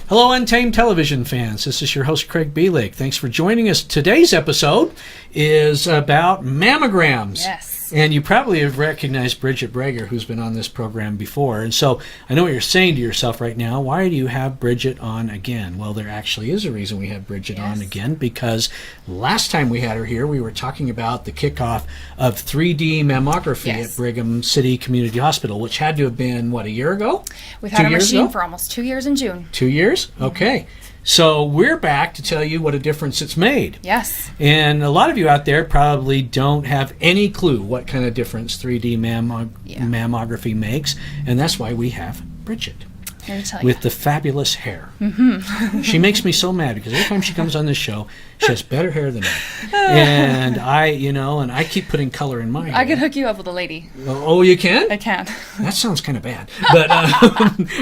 Hello, Untamed television fans. This is your host, Craig Bielek. Thanks for joining us. Today's episode is about mammograms. Yes. And you probably have recognized Bridget Breger, who's been on this program before. And so I know what you're saying to yourself right now. Why do you have Bridget on again? Well, there actually is a reason we have Bridget on again, because last time we had her here, we were talking about the kickoff of 3D mammography at Brigham City Community Hospital, which had to have been, what, a year ago? We've had our machine for almost 2 years in June. 2 years? Okay. So we're back to tell you what a difference it's made. Yes. And a lot of you out there probably don't have any clue what kind of difference 3D mammography makes. And that's why we have Bridget. Here to tell you. With the fabulous hair. Mm-hmm. She makes me so mad because every time she comes on this show, she has better hair than me. And I keep putting color in my hair. I can hook you up with a lady. Oh, you can? I can. That sounds kind of bad.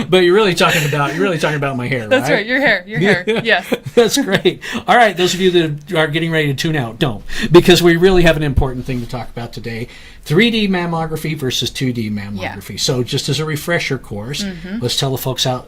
But you're really talking about my hair, That's right? right. Your hair. Yes. That's great. All right, those of you that are getting ready to tune out, don't, because we really have an important thing to talk about today: 3D mammography versus 2D mammography. Yeah. So, just as a refresher course, let's tell the folks out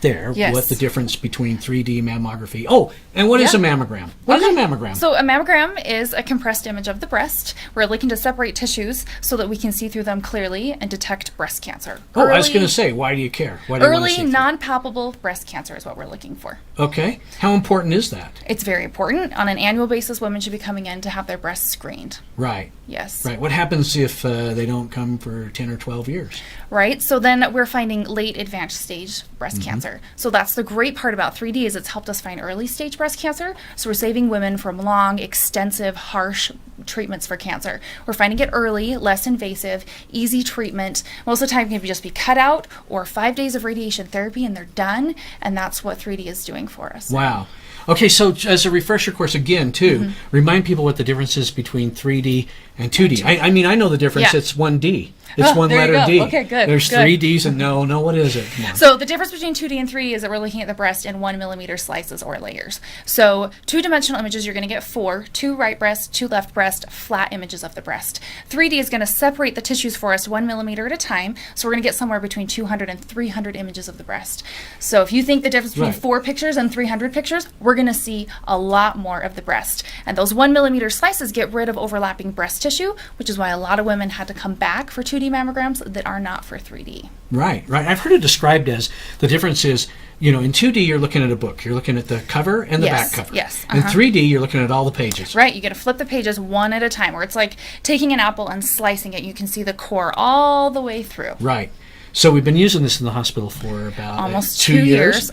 there what the difference between 3D mammography. Oh, and what is a mammogram? What is a mammogram? So a mammogram is a compressed image of the breast. We're looking to separate tissues so that we can see through them clearly and detect breast cancer. Oh, I was going to say, why do you care? Why do you want to see early, non-palpable breast cancer is what we're looking for. Okay. How important is that? It's very important. On an annual basis, women should be coming in to have their breasts screened. Right. Yes. Right. What happens if they don't come for 10 or 12 years? Right. So then we're finding late advanced stage breast cancer. So that's the great part about 3D is it's helped us find early stage breast cancer. So we're saving women from long, extensive, harsh treatments for cancer. We're finding it early, less invasive, easy treatment. Most of the time it can just be cut out or 5 days of radiation therapy and they're done. And that's what 3D is doing for us. Wow. Okay, so as a refresher course again, too, remind people what the difference is between 3D and 2D. I mean, I know the difference. Yeah. It's 1D. It's one letter D. Okay, good. There's 3 Ds and no, what is it? Come on. So the difference between 2D and 3D is that we're looking at the breast in 1 millimeter slices or layers. So two-dimensional images, you're going to get 2 right breast, 2 left breast, flat images of the breast. 3D is going to separate the tissues for us 1 millimeter at a time. So we're going to get somewhere between 200 and 300 images of the breast. So if you think the difference between 4 pictures and 300 pictures, we're going to see a lot more of the breast. And those 1 millimeter slices get rid of overlapping breast tissue, which is why a lot of women had to come back for 2D mammograms that are not for 3D. Right. I've heard it described as the difference is, in 2D you're looking at a book. You're looking at the cover and the back cover. Yes. In 3D you're looking at all the pages. Right. You get to flip the pages one at a time, where it's like taking an apple and slicing it. You can see the core all the way through. Right. So we've been using this in the hospital for about almost 2 years.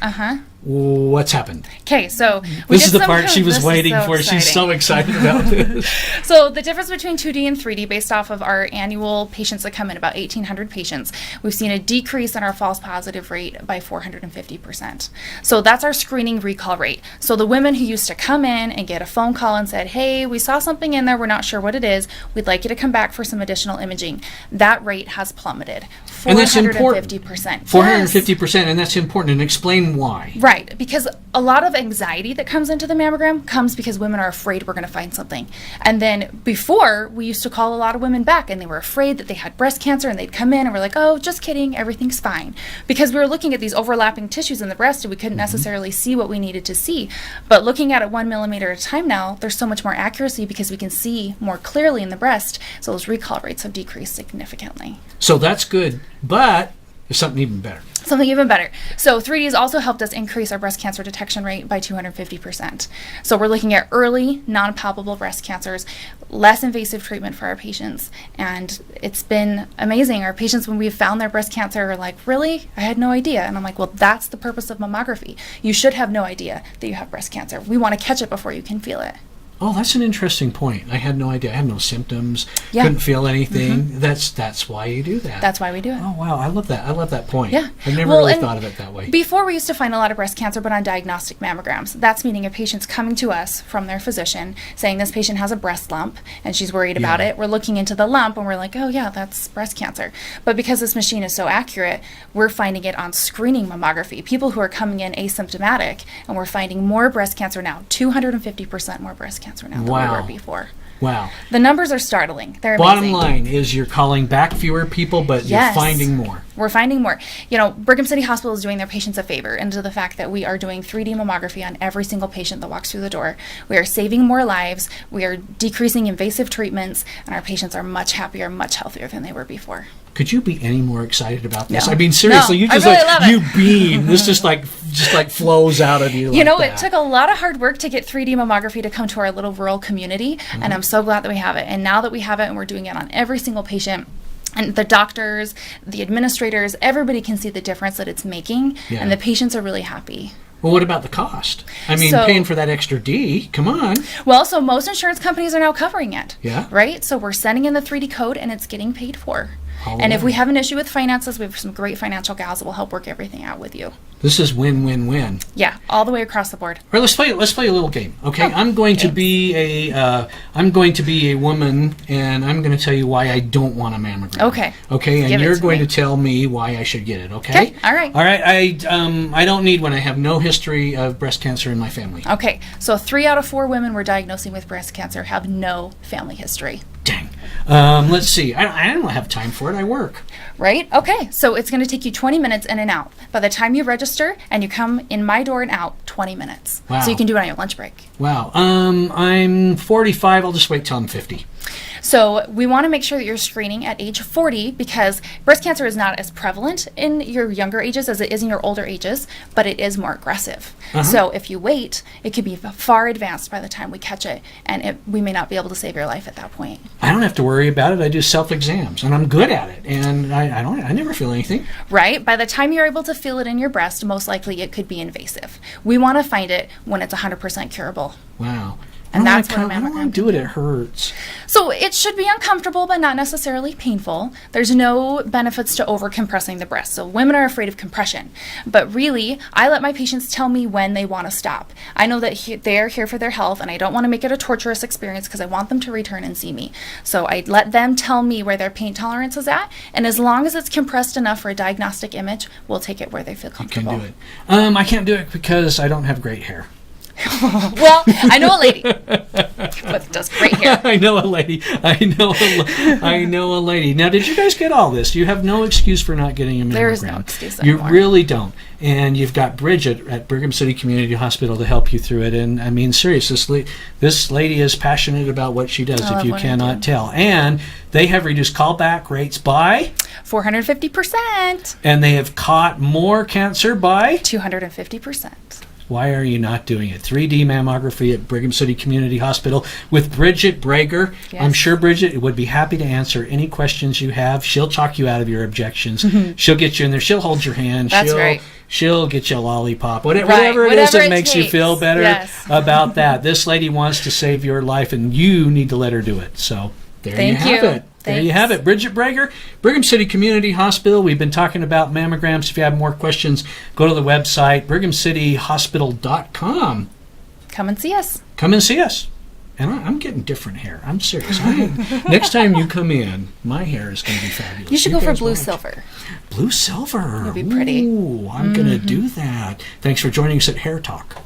What's happened? Okay, so this is the part she was waiting for. Exciting. She's so excited about this. So the difference between 2D and 3D, based off of our annual patients that come in, about 1,800 patients, we've seen a decrease in our false positive rate by 450%. So that's our screening recall rate. So the women who used to come in and get a phone call and said, hey, we saw something in there, we're not sure what it is, we'd like you to come back for some additional imaging. That rate has plummeted. 450%. And that's important. 450%, and that's important. And explain why. Right, because a lot of anxiety that comes into the mammogram comes because women are afraid we're going to find something. And then before, we used to call a lot of women back and they were afraid that they had breast cancer, and they'd come in and we're like, oh, just kidding, everything's fine. Because we were looking at these overlapping tissues in the breast and we couldn't necessarily see what we needed to see. But looking at it 1 millimeter at a time now, there's so much more accuracy because we can see more clearly in the breast. So those recall rates have decreased significantly. So that's good, but there's something even better. Something even better. So 3D has also helped us increase our breast cancer detection rate by 250%. So we're looking at early, non-palpable breast cancers, less invasive treatment for our patients, and it's been amazing. Our patients, when we've found their breast cancer, are like, really? I had no idea. And I'm like, well, that's the purpose of mammography. You should have no idea that you have breast cancer. We want to catch it before you can feel it. Oh, that's an interesting point. I had no idea. I had no symptoms. Couldn't feel anything. That's why you do that. That's why we do it. Oh, wow. I love that. I love that point. Yeah. I never really thought of it that way. Before, we used to find a lot of breast cancer, but on diagnostic mammograms. That's meaning a patient's coming to us from their physician saying this patient has a breast lump and she's worried about it. We're looking into the lump and we're like, oh, yeah, that's breast cancer. But because this machine is so accurate, we're finding it on screening mammography. People who are coming in asymptomatic, and we're finding more breast cancer now, 250% more breast cancer now than we were before. Wow. The numbers are startling. They're Bottom amazing. line is you're calling back fewer people, but you're finding more. We're finding more. You know, Brigham City Hospital is doing their patients a favor into the fact that we are doing 3D mammography on every single patient that walks through the door. We are saving more lives. We are decreasing invasive treatments, and our patients are much happier, much healthier than they were before. Could you be any more excited about this? No. I mean, seriously, No, you just I really love it. you beam. This just like flows out of you. You like know, that. it took a lot of hard work to get 3D mammography to come to our little rural community, and I'm so glad that we have it. And now that we have it and we're doing it on every single patient, and the doctors, the administrators, everybody can see the difference that it's making, Yeah. and the patients are really happy. Well, what about the cost? I mean, So- paying for that extra D. Come on. Well, so most insurance companies are now covering it. Yeah. Right? So we're sending in the 3D code and it's getting paid for. All And if right. we have an issue with finances, we have some great financial gals that will help work everything out with you. This is win-win-win. Yeah, all the way across the board. All right, let's play a little game. Okay, Oh, I'm going to games. be a woman, and I'm going to tell you why I don't want a mammogram. Okay. Okay, and Give it you're to going me. to tell me why I should get it. Okay. Okay, all right. All right. I don't need one. I have no history of breast cancer in my family. Okay, so 3 out of 4 women we're diagnosing with breast cancer have no family history. Dang. Let's see. I don't have time for it. I work. Right? Okay, so it's going to take you 20 minutes in and out. By the time you register and you come in my door and out, 20 minutes. Wow. So you can do it on your lunch break. Wow. I'm 45. I'll just wait till I'm 50. So we want to make sure that you're screening at age 40 because breast cancer is not as prevalent in your younger ages as it is in your older ages, but it is more aggressive. So if you wait, it could be far advanced by the time we catch it, and we may not be able to save your life at that point. I don't have to worry about it. I do self-exams, and I'm good at it. And I never feel anything. Right? By the time you're able to feel it in your breast, most likely it could be invasive. We want to find it when it's 100% curable. Wow. And that's I what a don't mammogram want to do it. It hurts. So it should be uncomfortable, but not necessarily painful. There's no benefits to over-compressing the breast. So women are afraid of compression. But really, I let my patients tell me when they want to stop. I know that they're here for their health, and I don't want to make it a torturous experience because I want them to return and see me. So I let them tell me where their pain tolerance is at, and as long as it's compressed enough for a diagnostic image, we'll take it where they feel Can comfortable. do it. I can't do it because I don't have great hair. Well, I know a lady with does great hair. I know a lady. I know a lady. Now, did you guys get all this? You have no excuse for not getting a mammogram. There is no excuse You anymore. really don't. And you've got Bridget at Brigham City Community Hospital to help you through it. And I mean, seriously, this lady is passionate about what she does, I if love you what I cannot do. tell. And they have reduced callback rates by, 450%. and they have caught more cancer by. 250%. Why are you not doing it? 3D mammography at Brigham City Community Hospital with Bridget Brager. Yes. I'm sure Bridget would be happy to answer any questions you have. She'll talk you out of your objections. She'll get you in there. She'll hold your hand. That's right. She'll get you a lollipop. Right. Whatever it is Whatever that it makes you takes. feel better Yes. about that. This lady wants to save your life, and you need to let her do it. So there Thank you have you. it. There you Thanks. have it. Bridget Brager, Brigham City Community Hospital. We've been talking about mammograms. If you have more questions, go to the website, brighamcityhospital.com. Come and see us. Come and see us. And I'm getting different hair. I'm serious. Next time you come in, my hair is going to be fabulous. You should go for guys blue watch. silver. Blue silver. It'd be pretty. Ooh, I'm going to do that. Thanks for joining us at Hair Talk.